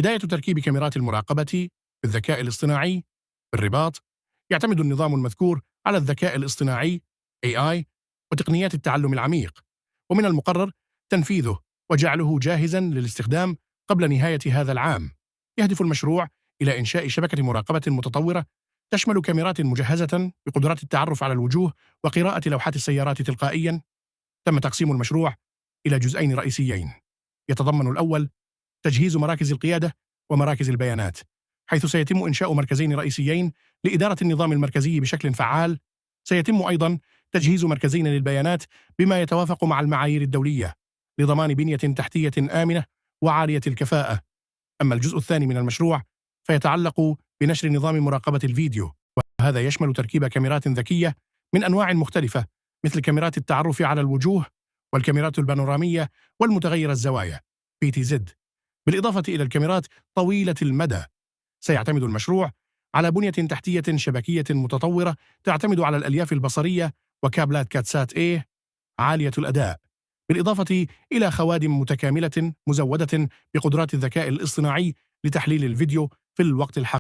بداية تركيب كاميرات المراقبة بالذكاء الاصطناعي بالرباط. يعتمد النظام المذكور على الذكاء الاصطناعي AI وتقنيات التعلم العميق، ومن المقرر تنفيذه وجعله جاهزا للاستخدام قبل نهاية هذا العام. يهدف المشروع إلى إنشاء شبكة مراقبة متطورة تشمل كاميرات مجهزة بقدرات التعرف على الوجوه وقراءة لوحات السيارات تلقائيا. تم تقسيم المشروع إلى جزئين رئيسيين، يتضمن الأول تجهيز مراكز القيادة ومراكز البيانات، حيث سيتم إنشاء مركزين رئيسيين لإدارة النظام المركزي بشكل فعال. سيتم أيضا تجهيز مركزين للبيانات بما يتوافق مع المعايير الدولية لضمان بنية تحتية آمنة وعالية الكفاءة. أما الجزء الثاني من المشروع فيتعلق بنشر نظام مراقبة الفيديو، وهذا يشمل تركيب كاميرات ذكية من أنواع مختلفة مثل كاميرات التعرف على الوجوه والكاميرات البانورامية والمتغير الزوايا PTZ، بالإضافة إلى الكاميرات طويلة المدى. سيعتمد المشروع على بنية تحتية شبكية متطورة تعتمد على الألياف البصرية وكابلات كاتسات A عالية الأداء، بالإضافة إلى خوادم متكاملة مزودة بقدرات الذكاء الاصطناعي لتحليل الفيديو في الوقت الحقيقي.